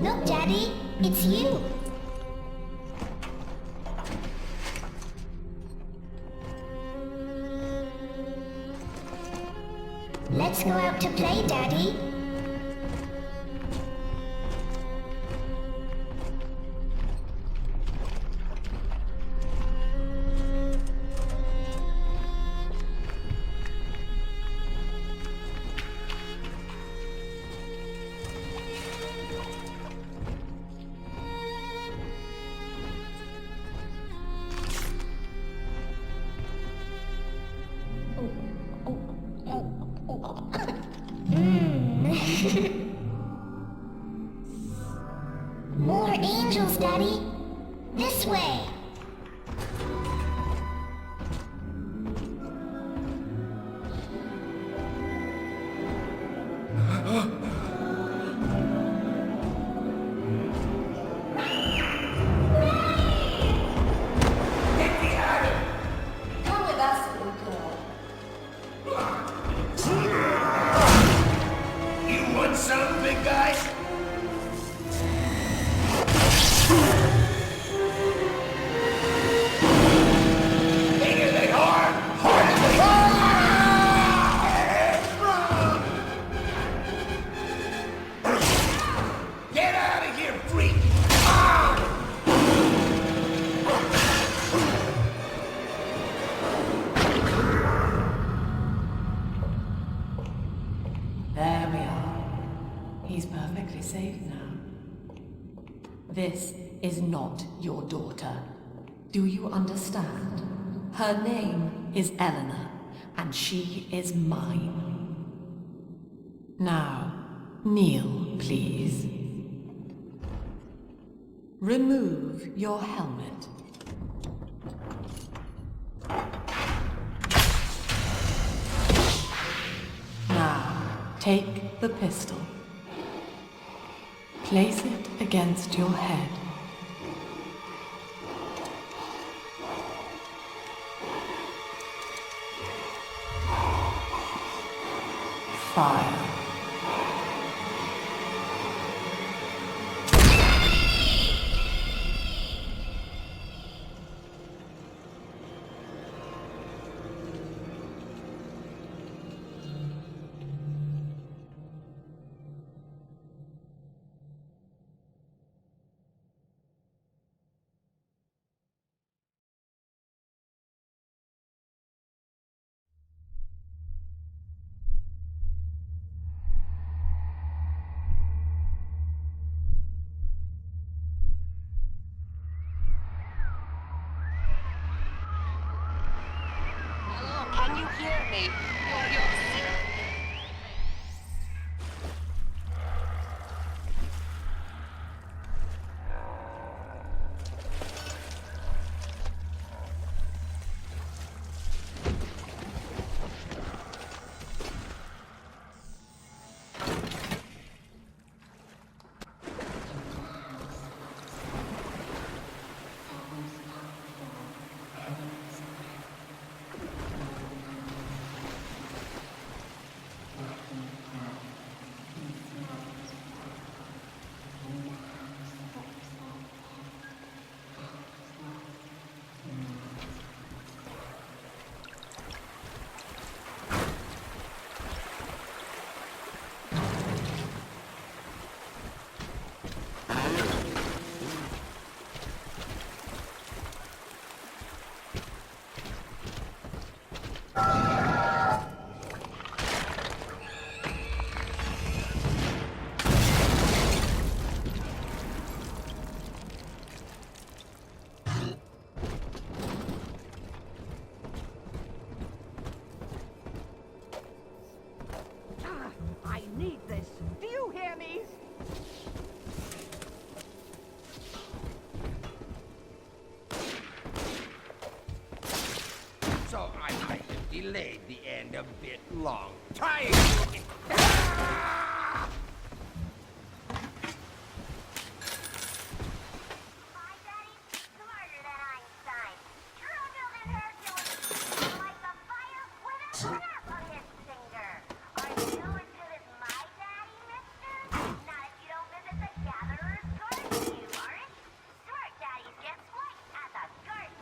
Look, Daddy, it's you. Let's go out to play, Daddy. More angels, Daddy. This way. Come with us, little girl. You want some, big guy? Bigger than hard, harder than Get out of here, freak! There we are. He's perfectly safe now. This is not your daughter. Do you understand? Her name is Eleanor, and she is mine. Now, kneel, please. Remove your helmet. Now, take the pistol. Place it against your head. Fire. Can you hear me? I need this. Do you hear me? So I might have delayed the end a bit long. Trying to... Hi, Daddy. Smarter than Einstein. True building Hercules. Like a fire with a snap on his finger. Are you as good as my daddy, mister? Not if you don't visit the gathering. Mother's garden, you aren't? Smart daddies get sliced at the garden.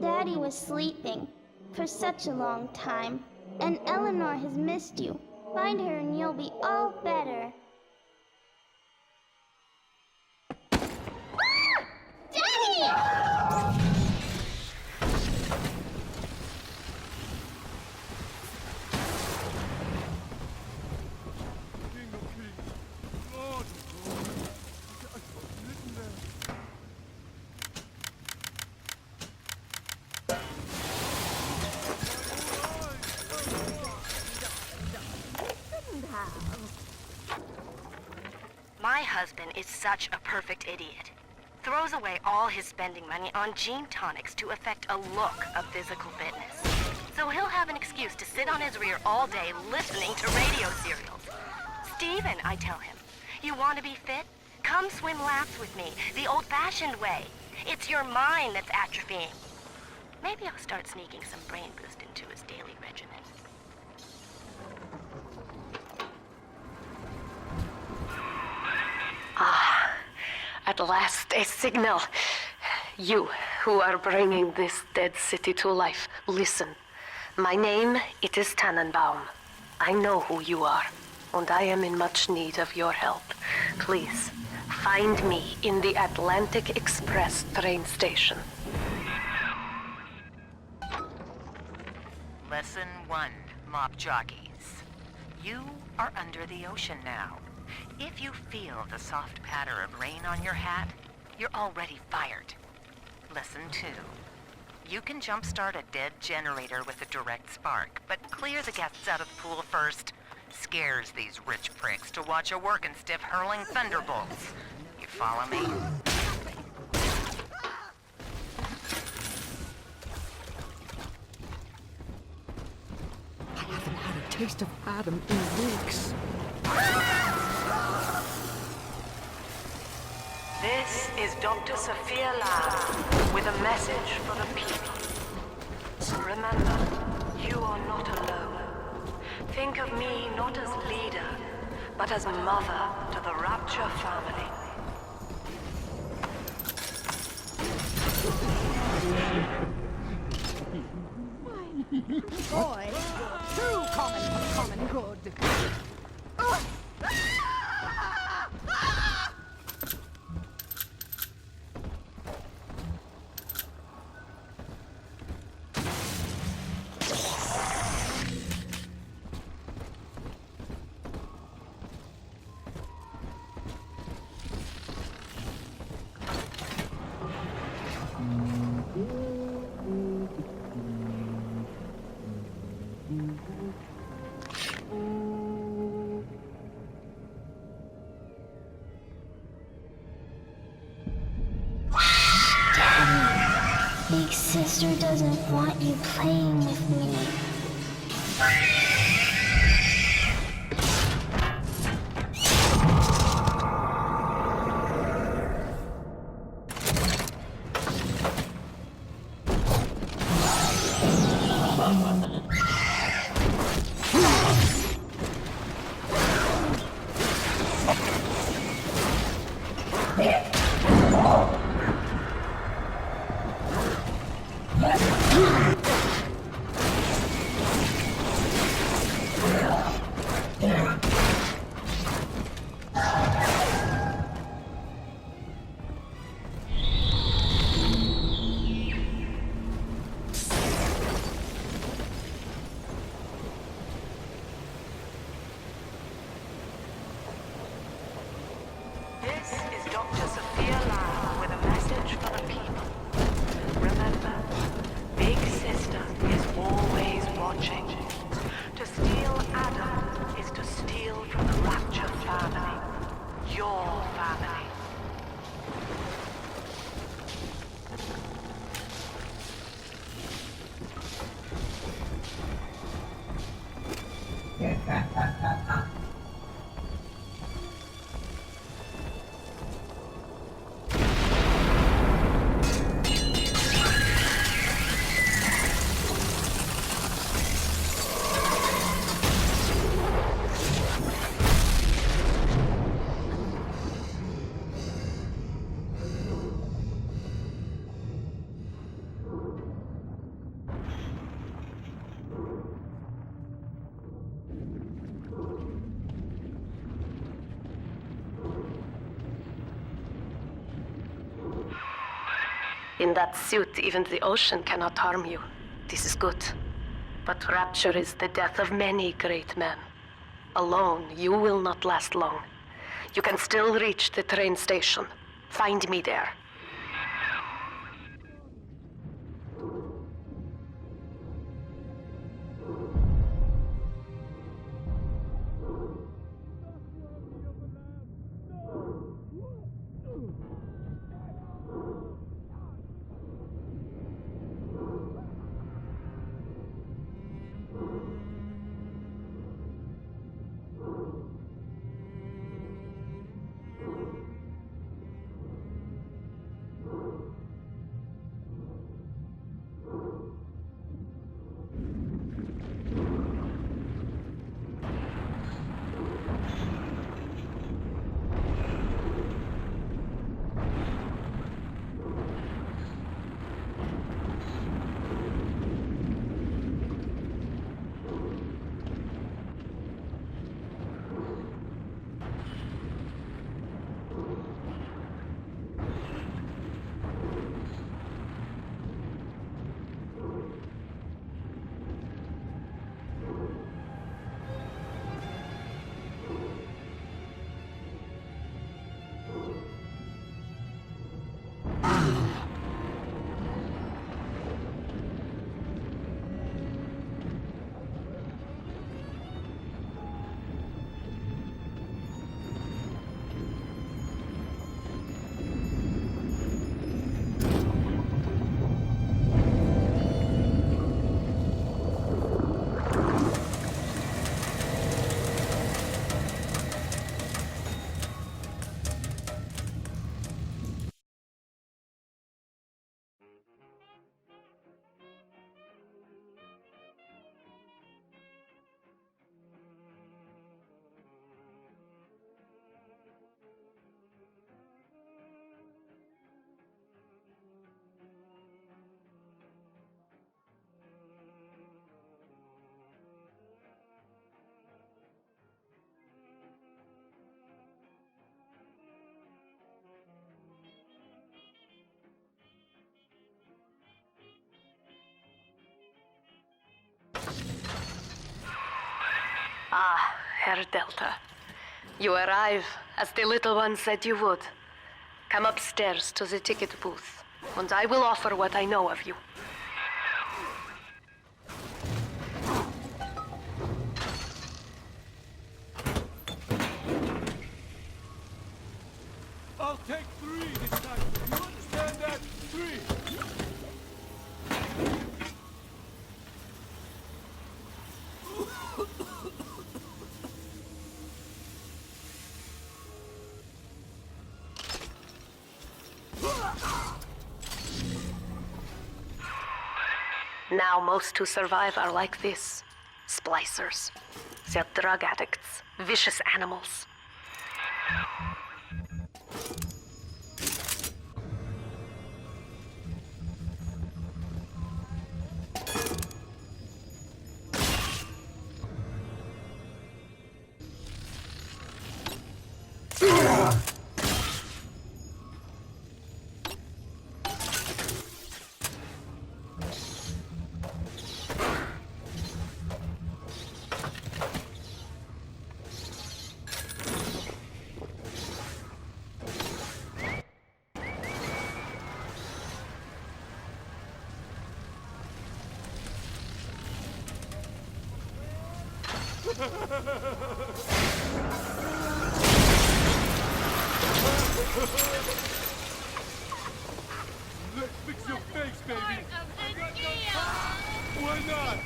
Daddy was sleeping for such a long time, and Eleanor has missed you. Find her and you'll be all better. Daddy! My husband is such a perfect idiot. Throws away all his spending money on gene tonics to affect a look of physical fitness. So he'll have an excuse to sit on his rear all day listening to radio serials. Steven, I tell him, you want to be fit? Come swim laps with me, the old-fashioned way. It's your mind that's atrophying. Maybe I'll start sneaking some brain boost into his daily regimen. At last, a signal. You, who are bringing this dead city to life, listen. My name, it is Tannenbaum. I know who you are, and I am in much need of your help. Please, find me in the Atlantic Express train station. Lesson 1, mop jockeys. You are under the ocean now. If you feel the soft patter of rain on your hat, you're already fired. Lesson 2. You can jumpstart a dead generator with a direct spark, but clear the guests out of the pool first. Scares these rich pricks to watch a working stiff hurling thunderbolts. You follow me? I haven't had a taste of Adam in weeks. This is Dr. Sophia Lamb with a message for the people. Remember, you are not alone. Think of me not as leader, but as mother to the Rapture family. Boy, too common for the common good. Big sister doesn't want you playing with me. In that suit, even the ocean cannot harm you. This is good. But rapture is the death of many great men. Alone, you will not last long. You can still reach the train station. Find me there. Ah, Herr Delta. You arrive, as the little one said you would. Come upstairs to the ticket booth, and I will offer what I know of you. I'll take 3 this time. You understand that? 3. Now most who survive are like this. Splicers. They're drug addicts. Vicious animals. Let's fix your face, baby. Why not?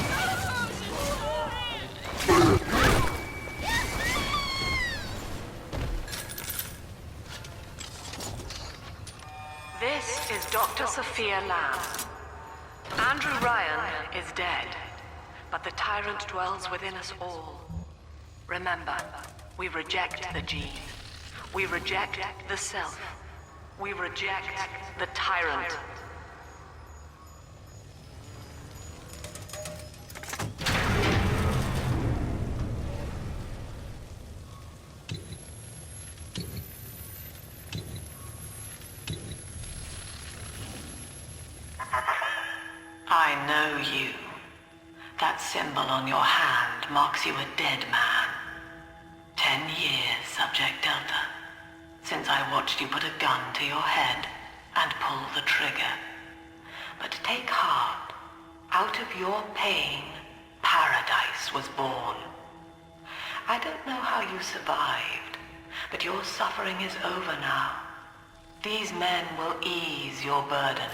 This is Dr. Sophia Lamb. Andrew Ryan is dead, but the tyrant dwells within us all. Remember, we reject the gene. We reject the self. We reject the tyrant. on your hand marks you a dead man. 10 years, Subject Delta, since I watched you put a gun to your head and pull the trigger. But take heart. Out of your pain, paradise was born. I don't know how you survived, but your suffering is over now. These men will ease your burden.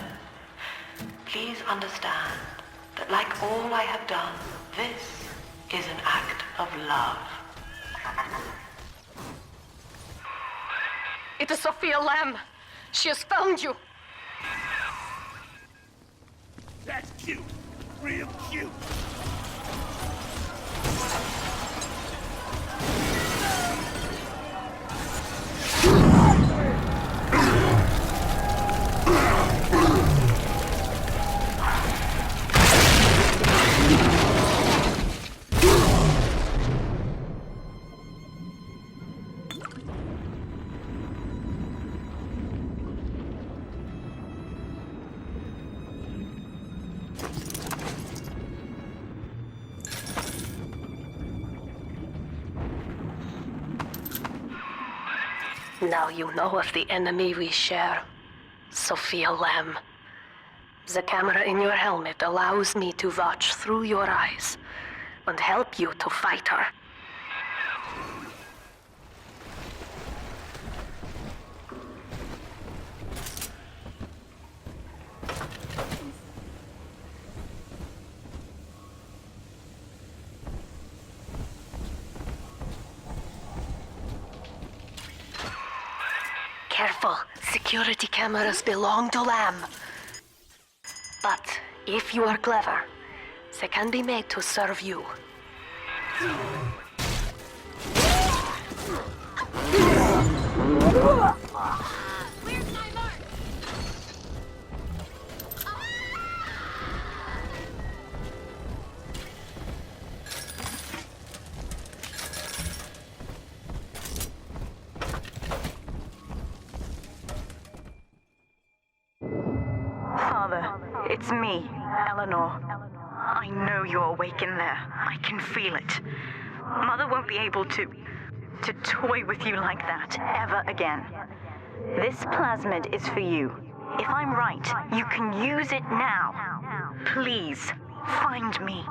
Please understand that like all I have done, this is an act of love. It is Sophia Lamb. She has found you. That's cute. Real cute. Now you know of the enemy we share, Sophia Lamb. The camera in your helmet allows me to watch through your eyes and help you to fight her. Careful, security cameras belong to Lamb. But if you are clever, they can be made to serve you. Where's my mark? Father, it's me, Eleanor. I know you're awake in there. I can feel it. Mother won't be able to toy with you like that ever again. This plasmid is for you. If I'm right, you can use it now. Please, find me.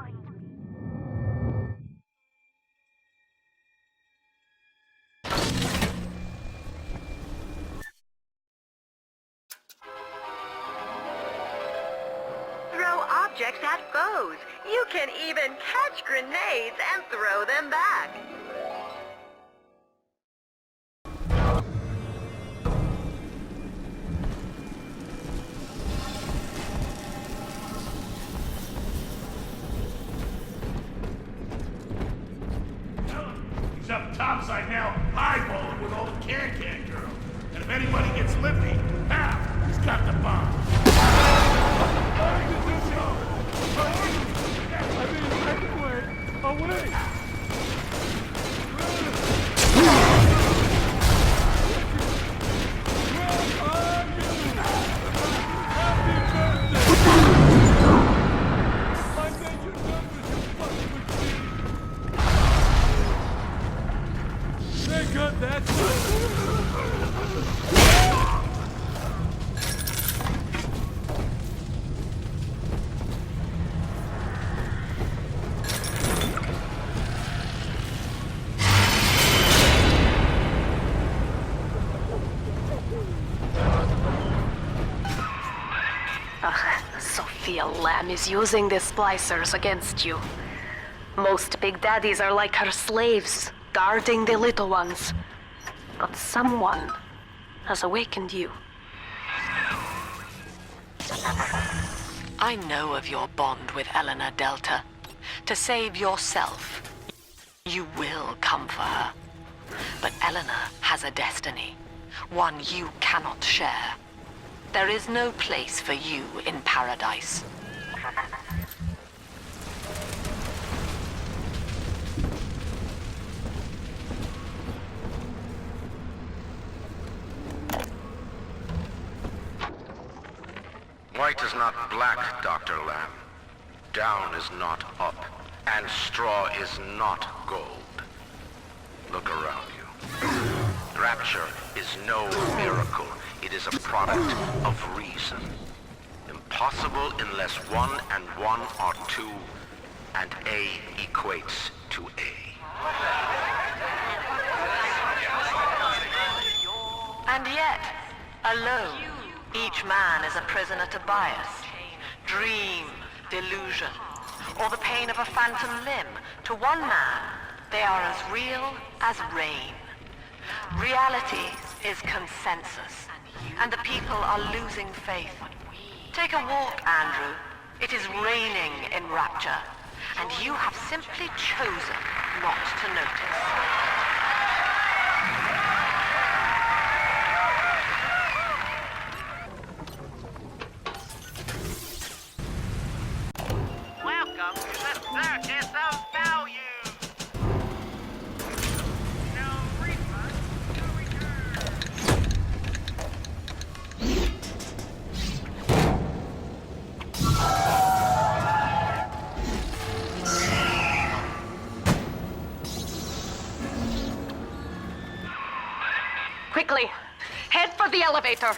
Throw objects at foes. You can even catch grenades and throw them back. He's up topside now, eyeballing with all the can-can girls. And if anybody gets lippy, he's got the bomb. Away! They got that. Sophia Lamb is using the splicers against you. Most big daddies are like her slaves, guarding the little ones. But someone has awakened you. I know of your bond with Eleanor Delta. To save yourself, you will come for her. But Eleanor has a destiny, one you cannot share. There is no place for you in paradise. White is not black, Dr. Lamb. Down is not up. And straw is not gold. Look around you. Rapture is no miracle. It is a product of reason. Impossible unless 1 and 1 are 2, and A equates to A. And yet, alone, each man is a prisoner to bias, dream, delusion, or the pain of a phantom limb. To one man, they are as real as rain. Reality is consensus, and the people are losing faith. Take a walk, Andrew. It is raining in Rapture, and you have simply chosen not to notice. Welcome to the Circus of Value! No refund, no return! Quickly, head for the elevator.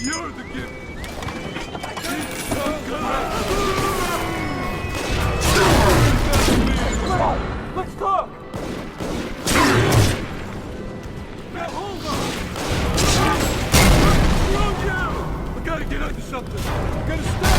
You're the gift. Let's talk. Now hold on. I gotta get onto something. I gotta stop.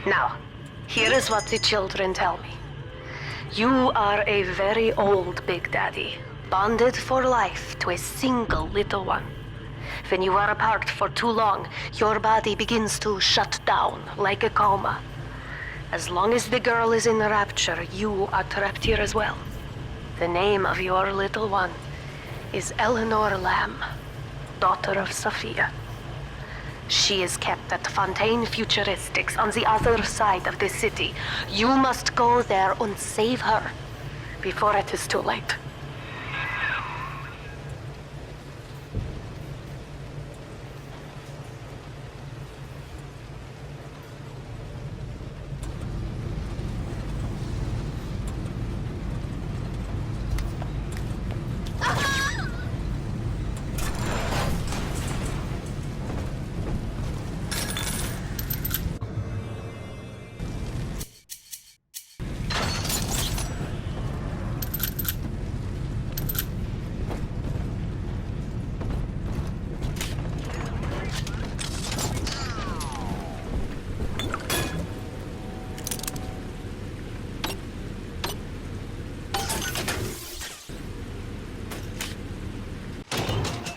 Now, here is what the children tell me. You are a very old Big Daddy, bonded for life to a single little one. When you are apart for too long, your body begins to shut down like a coma. As long as the girl is in Rapture, you are trapped here as well. The name of your little one is Eleanor Lamb, daughter of Sophia. She is kept at Fontaine Futuristics on the other side of the city. You must go there and save her before it is too late.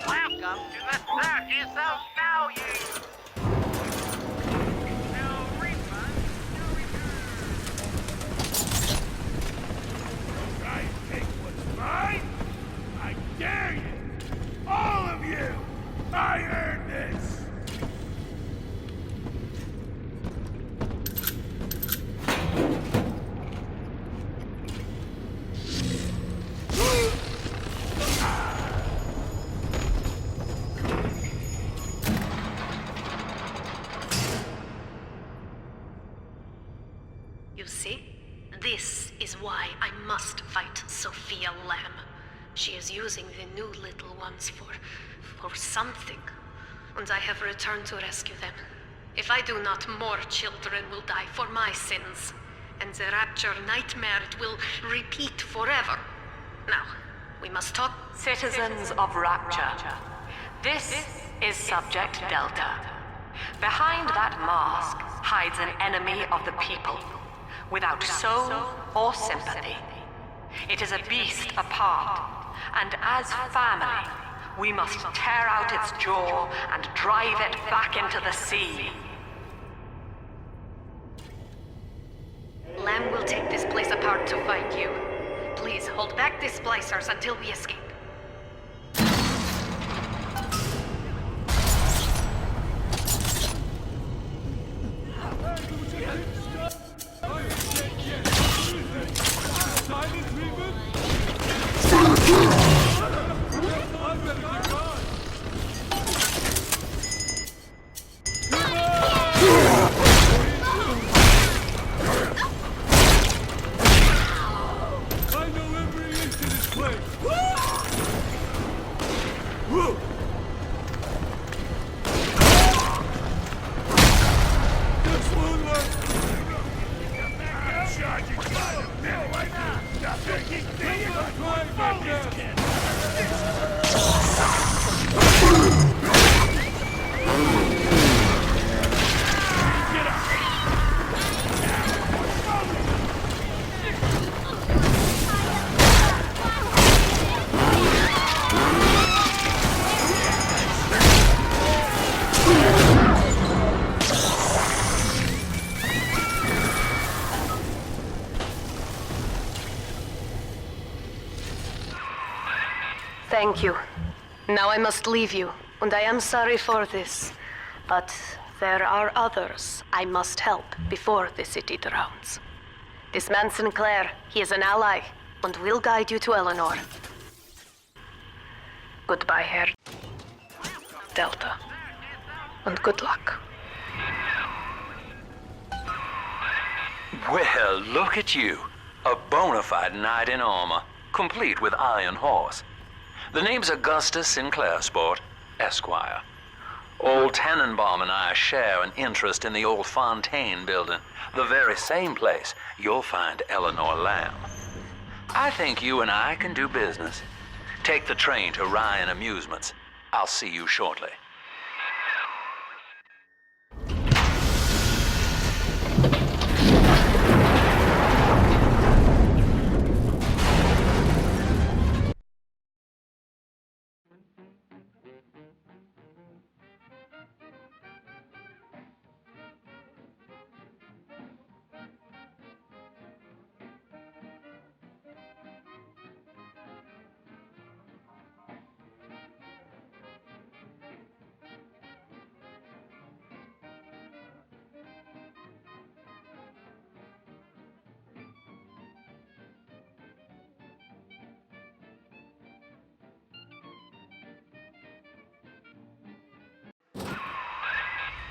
Welcome to the Circus of Value! No refund, no return. Try and take what's mine? I dare you! All of you! I earned this! Sophia Lamb. She is using the new little ones for something. And I have returned to rescue them. If I do not, more children will die for my sins. And the Rapture nightmare, it will repeat forever. Now, we must talk. Citizens of Rapture, this is Subject Delta. Behind that mask hides an enemy of the people, without soul or sympathy. It is a beast apart, and as family, we must tear out its jaw and drive it back into the sea. Lamb will take this place apart to find you. Please hold back the splicers until we escape. Thank you. Now I must leave you, and I am sorry for this. But there are others I must help before the city drowns. This man Sinclair, he is an ally, and will guide you to Eleanor. Goodbye, Herr Delta, and good luck. Well, look at you. A bona fide knight in armor, complete with iron horse. The name's Augustus Sinclair, Sport, Esquire. Old Tannenbaum and I share an interest in the old Fontaine building, the very same place you'll find Eleanor Lamb. I think you and I can do business. Take the train to Ryan Amusements. I'll see you shortly.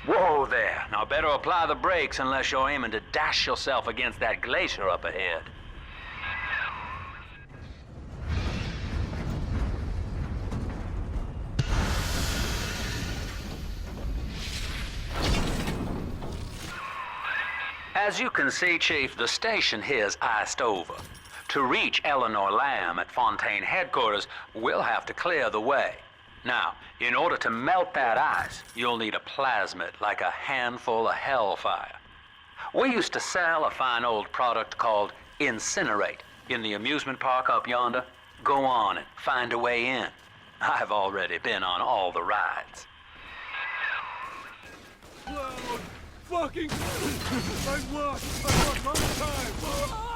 Whoa there. Now better apply the brakes unless you're aiming to dash yourself against that glacier up ahead. As you can see, Chief, the station here's iced over. To reach Eleanor Lamb at Fontaine headquarters, we'll have to clear the way. Now, in order to melt that ice, you'll need a plasmid, like a handful of hellfire. We used to sell a fine old product called Incinerate in the amusement park up yonder. Go on and find a way in. I've already been on all the rides. Cloud! Fucking... I've lost my time!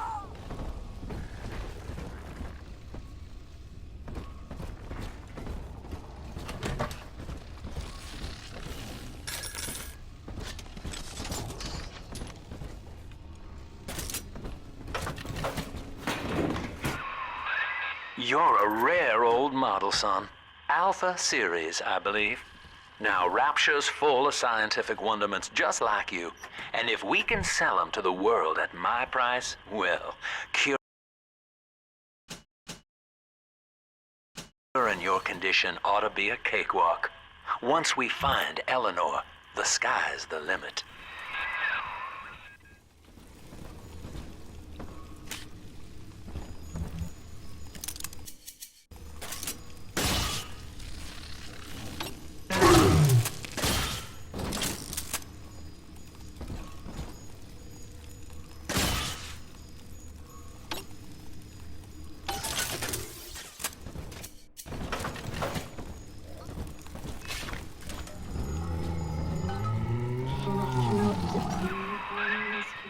You're a rare old model, son. Alpha Series, I believe. Now, Rapture's full of scientific wonderments just like you. And if we can sell them to the world at my price, well, And your condition ought to be a cakewalk. Once we find Eleanor, the sky's the limit.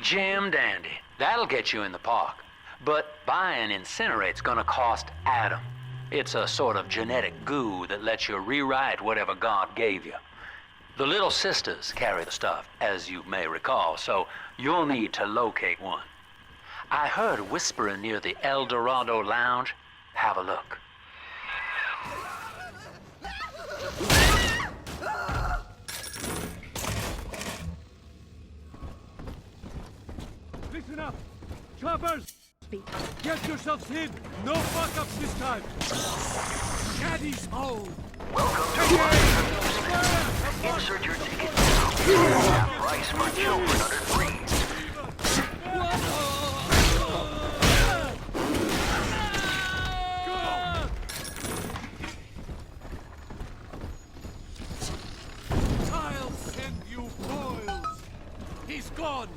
Jim dandy. That'll get you in the park. But buying Incinerate's gonna cost Adam. It's a sort of genetic goo that lets you rewrite whatever God gave you. The little sisters carry the stuff, as you may recall, so you'll need to locate one. I heard whispering near the El Dorado Lounge. Have a look. Listen up! Choppers! Get yourselves in! No fuck-ups this time! Caddy's home! Insert your ticket now. Half price for children under 3. I'll send you boils! He's gone!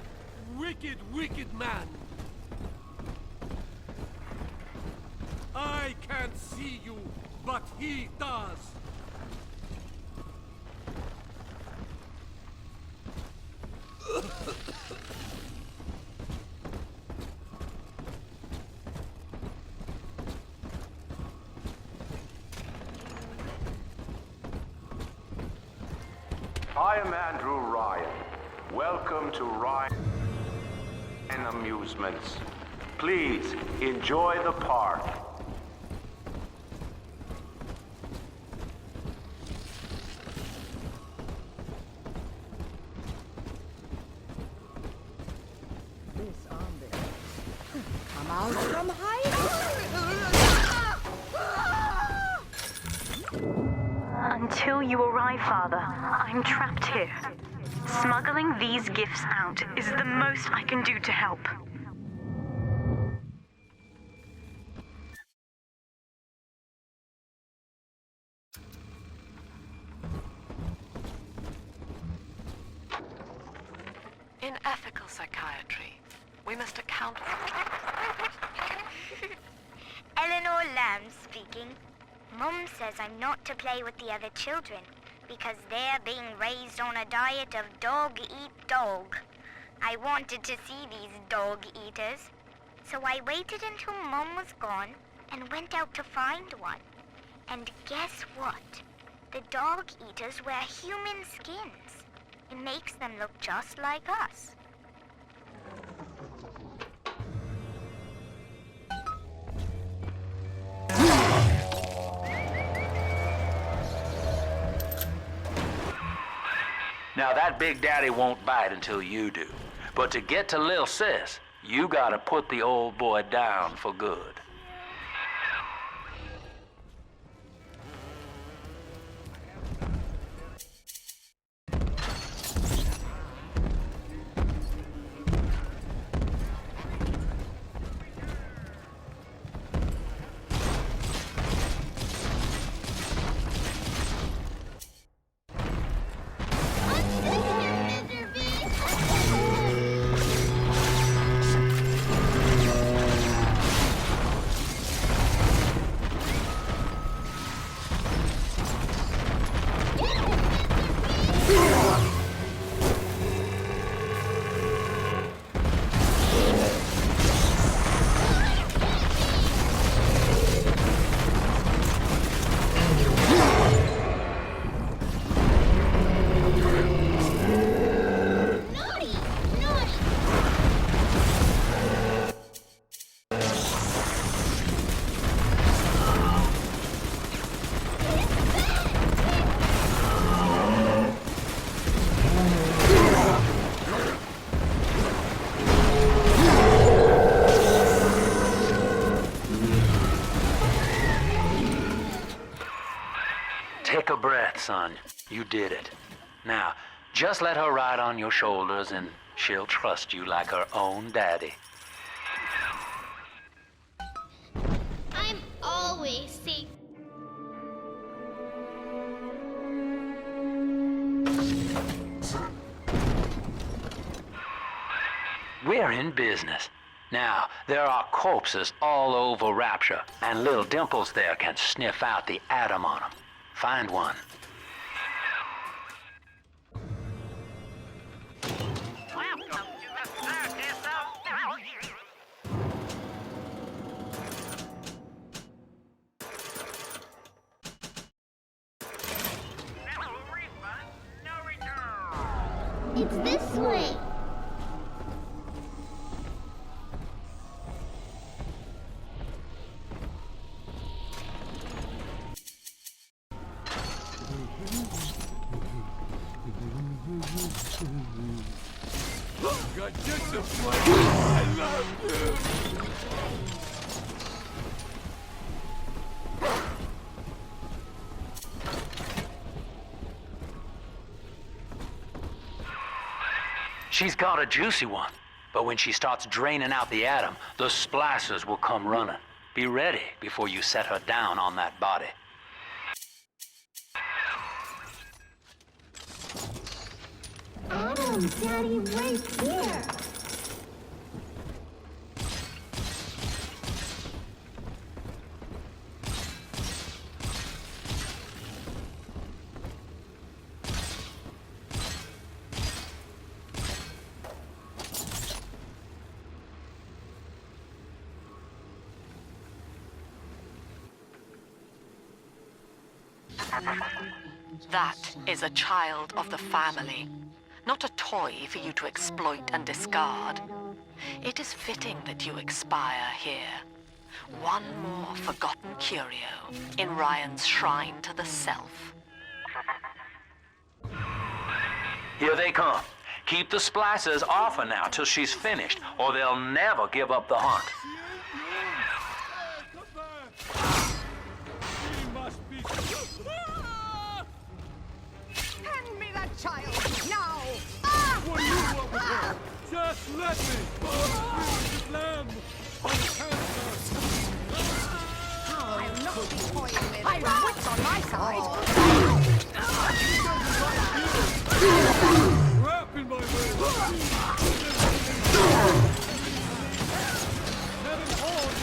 Wicked, wicked man! I can't see you, but he does! I am Andrew Ryan. Welcome to Ryan Amusements. Please enjoy the park. Come out from hiding! Until you arrive, Father, I'm trapped here. Smuggling these gifts out is the most I can do to help. In ethical psychiatry, we must account for... Eleanor Lamb speaking. Mum says I'm not to play with the other children because they're being raised on a diet of dog-eat-dog. I wanted to see these dog-eaters, so I waited until Mum was gone and went out to find one. And guess what? The dog-eaters wear human skins. It makes them look just like us. Now that Big Daddy won't bite until you do. But to get to Lil Sis, you gotta put the old boy down for good. son. You did it. Now, just let her ride on your shoulders and she'll trust you like her own daddy. I'm always safe. We're in business. Now, there are corpses all over Rapture, and little Dimples there can sniff out the atom on them. Find one. It's this way. Got just a flavor. I love you. She's got a juicy one, but when she starts draining out the atom, the splicers will come running. Be ready before you set her down on that body. Oh, Daddy, right here. That is a child of the family, not a toy for you to exploit and discard. It is fitting that you expire here. One more forgotten curio in Ryan's shrine to the self. Here they come. Keep the splicers off her now till she's finished, or they'll never give up the hunt. Hand me that child, now! What do you want with her? Just let me! This lamb! I'll not be toying with. I've wits on my side. Crap in my way! Heaven horn!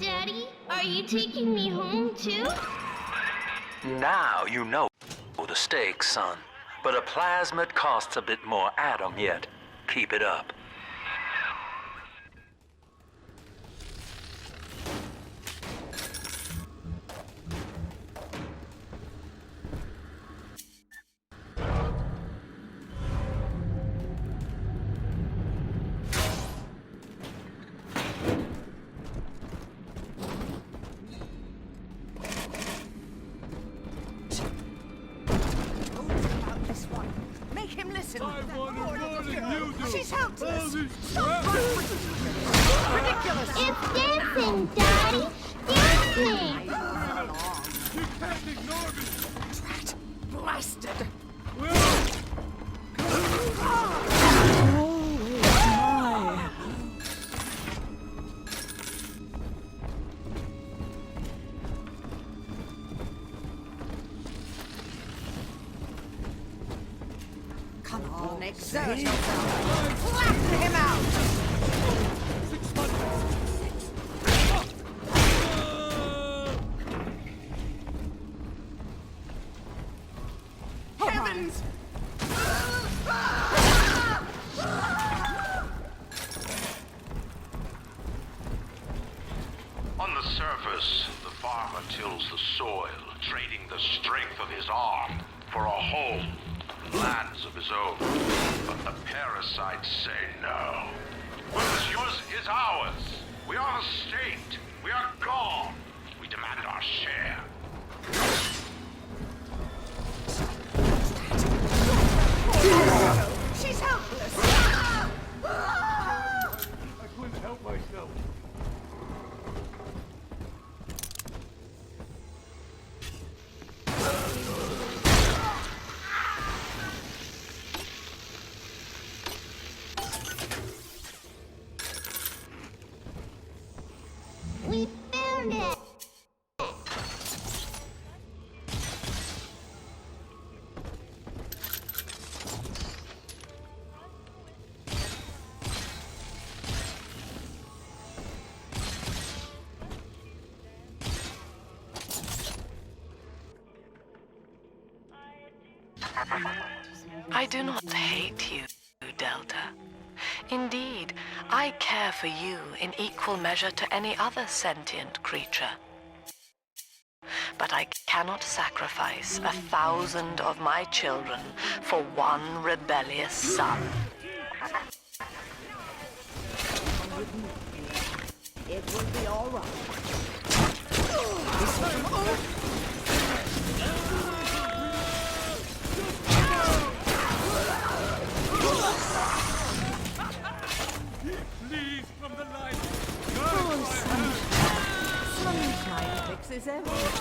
Daddy, are you taking me home too? Now you know the stakes, son. But a plasmid costs a bit more atom yet. Keep it up. Make him listen. I want it more than you do. She's helpless. All this Ridiculous. It's dancing, Daddy. Dancing. You can't ignore me. Drat. Blasted. Come on, exert yourself. Blast him out! Heavens! On the surface, the farmer tills the soil, trading the strength of his arm for a home, lands of his own. But the parasites say no. What is yours is ours. We are the state. We are gone. We demand our share. She's helpless! I couldn't help myself. We found it! I do not hate you, Delta. Indeed, I care for you in equal measure to any other sentient creature. But I cannot sacrifice 1,000 of my children for one rebellious son. It will be all right. Please, from the light. Sunshine fixes everything.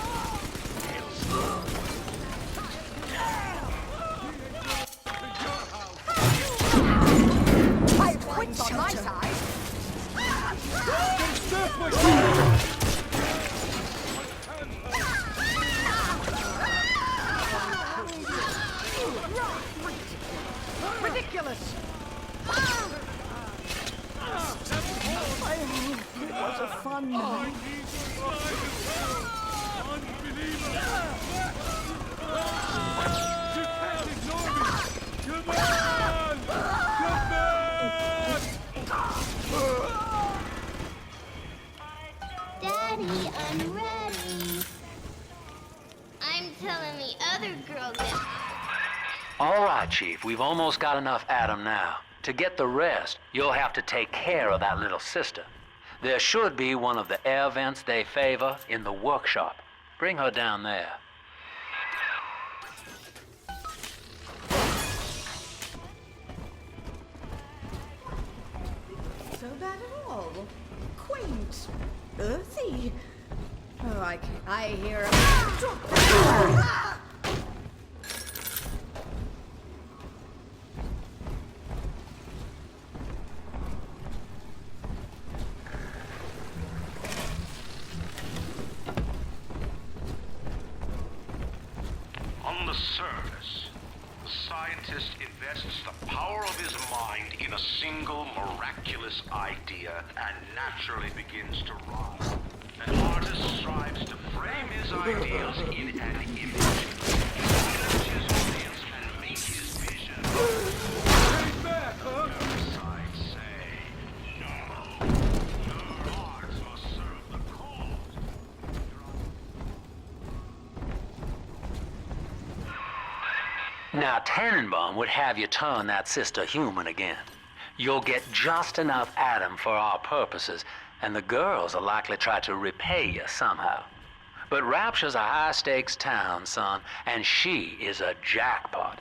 I have wits on my side. Ridiculous! I hope it was a fun night. Daddy, I'm ready. I'm telling the other girls that. All right, Chief, we've almost got enough Adam now. To get the rest, you'll have to take care of that little sister. There should be one of the air vents they favor in the workshop. Bring her down there. So bad at all. Quaint. Earthy. Oh, I hear a... On the surface, the scientist invests the power of his mind in a single miraculous idea and naturally begins to rise. An artist strives to frame his ideals in an image, challenge his audience and make his vision. Parasites say, no. Your art must serve the cause. Now, Tannenbaum would have you turn that sister human again. You'll get just enough Adam for our purposes, and the girls will likely try to repay you somehow. But Rapture's a high-stakes town, son, and she is a jackpot.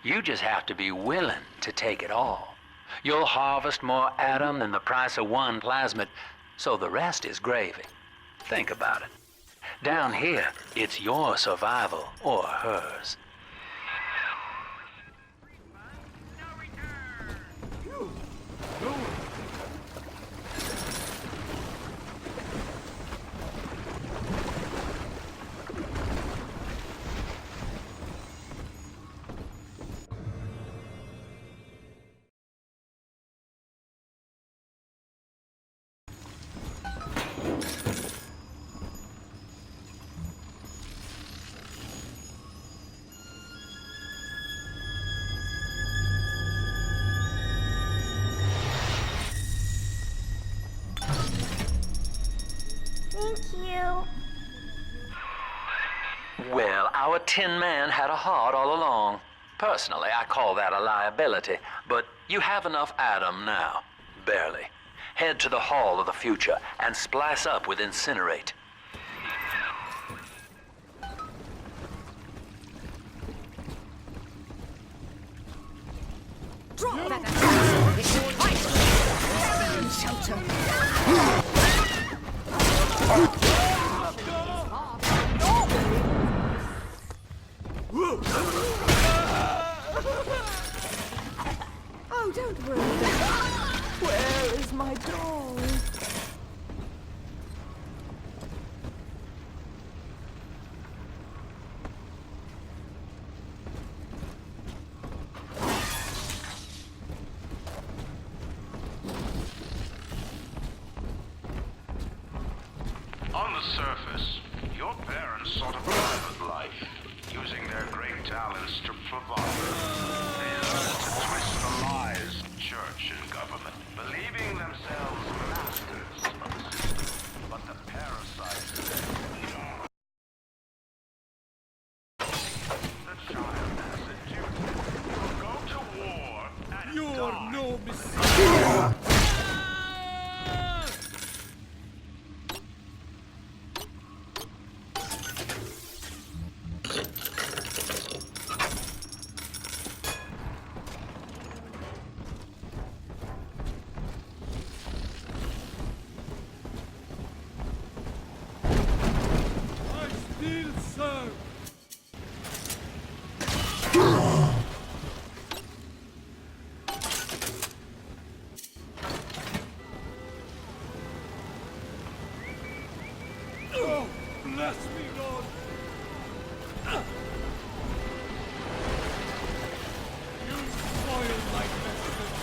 You just have to be willing to take it all. You'll harvest more Adam than the price of one plasmid, so the rest is gravy. Think about it. Down here, it's your survival or hers. Tin Man had a heart all along. Personally, I call that a liability, but you have enough Adam now. Barely. Head to the Hall of the Future and splice up with Incinerate. Drop that attack! It's right! Shelter! Oh, don't worry. Where is my doll? On the surface, your parents sought a private life, using their great talents to provide. They learned to twist the lies of church and government, believing themselves masters of the system. But the parasites... The child has a duty. Go to war and You're die. no mistake. Still serve. Oh, bless me, Lord. You spoiled my message.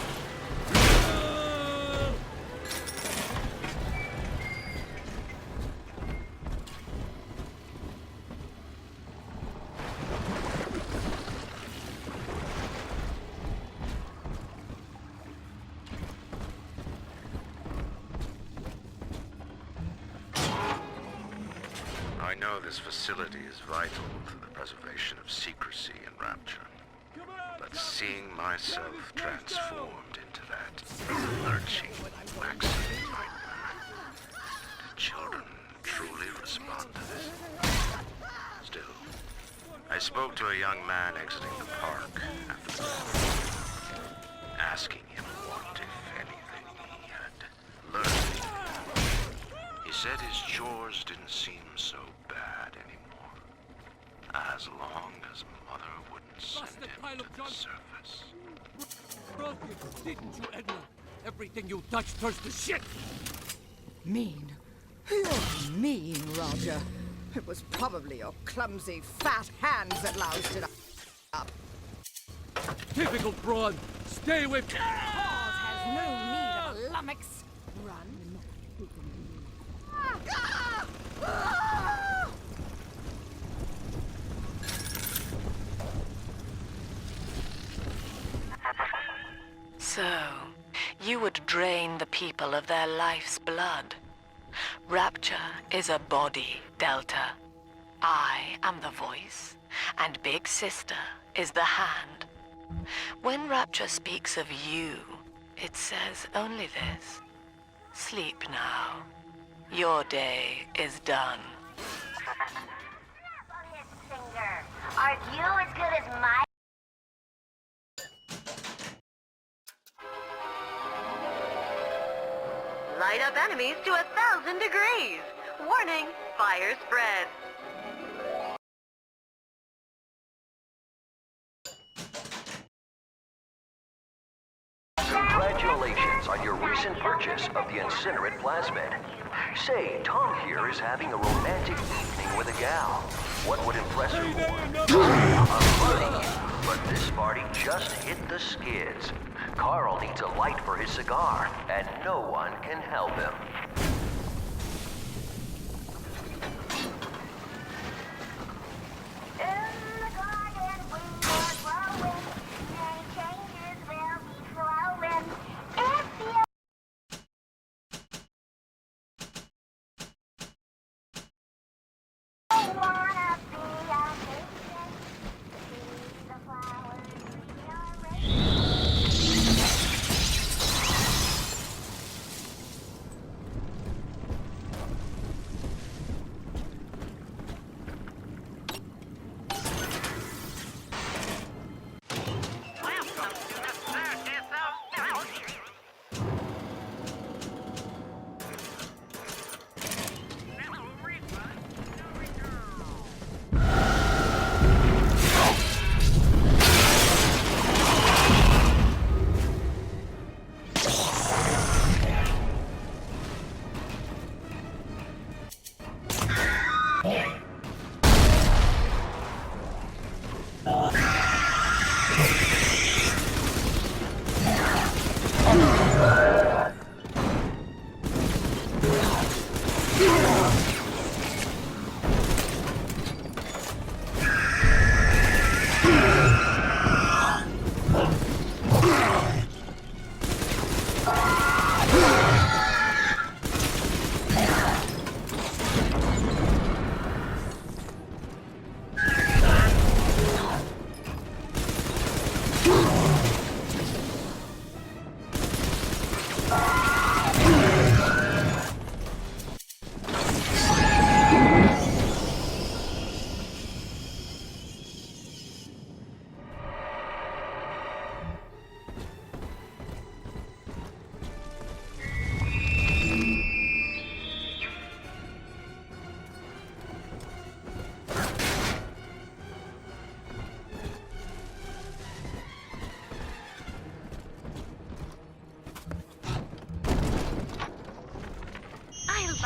I know this facility is vital for the preservation of secrecy and rapture, but seeing myself transformed into that lurching, waxing nightmare, do children truly respond to this? Still, I spoke to a young man exiting the park after the battle, asking him what, if anything, he had learned. He said his chores didn't seem so bad anymore, as long as Mother wouldn't send him to the surface. Broke it, didn't you, Edna? Everything you touch turns to shit. Mean. You're mean, Roger. It was probably your clumsy, fat hands that loused it up. Typical broad. Stay away. Paws has no need of a lummox. Run. So, you would drain the people of their life's blood. Rapture is a body, Delta. I am the voice, and Big Sister is the hand. When Rapture speaks of you, it says only this. Sleep now. Your day is done. Are you as good as my... Light up enemies to 1,000 degrees. Warning, fire spread. Congratulations on your recent purchase of the Incinerate Plasmid. Say, Tom here is having a romantic evening with a gal. What would impress her more? A buddy. But this party just hit the skids. Carl needs a light for his cigar, and no one can help him. In the garden we are growing, many changes will be flowing. If you wanna be a Christian,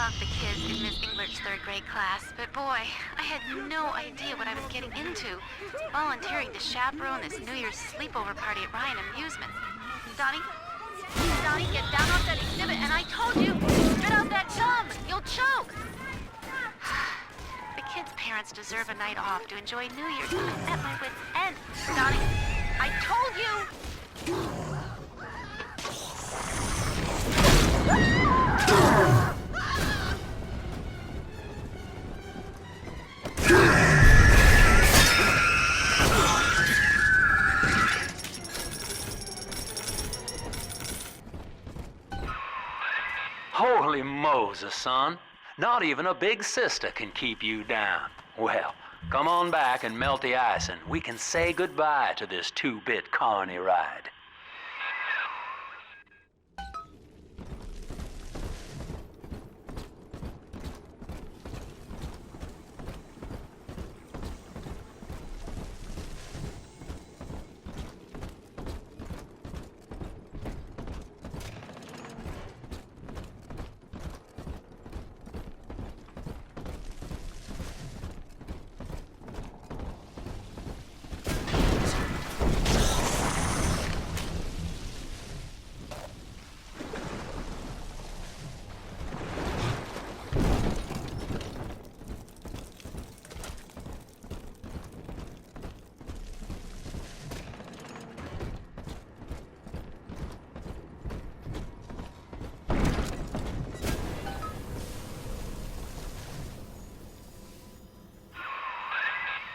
off the kids in Miss Englert's third grade class, but boy, I had no idea what I was getting into. Volunteering to chaperone this New Year's sleepover party at Ryan Amusements. Donnie, get down off that exhibit, and I told you, spit out that chum! You'll choke! The kids' parents deserve a night off to enjoy New Year's, but I'm at my wit's end. Donnie, I told you! Holy Moses, son. Not even a big sister can keep you down. Well, come on back and melt the ice and we can say goodbye to this two-bit carny ride.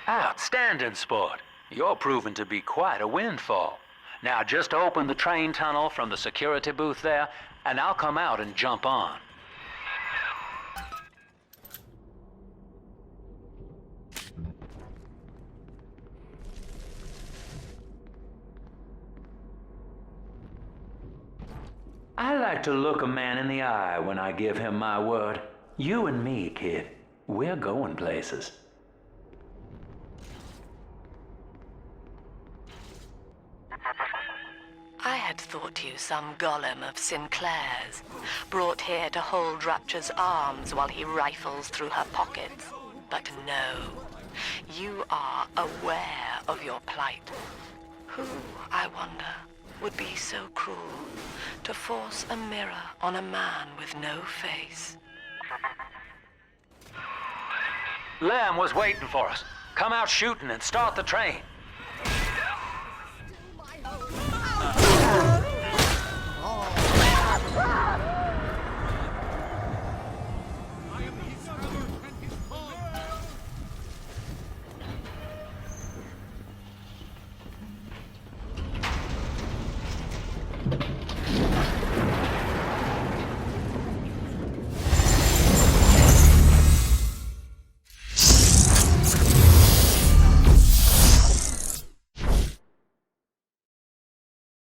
Outstanding, sport. You're proving to be quite a windfall. Now just open the train tunnel from the security booth there, and I'll come out and jump on. I like to look a man in the eye when I give him my word. You and me, kid, we're going places. I had thought you some golem of Sinclair's, brought here to hold Rapture's arms while he rifles through her pockets. But no, you are aware of your plight. Who, I wonder, would be so cruel to force a mirror on a man with no face? Lamb was waiting for us. Come out shooting and start the train.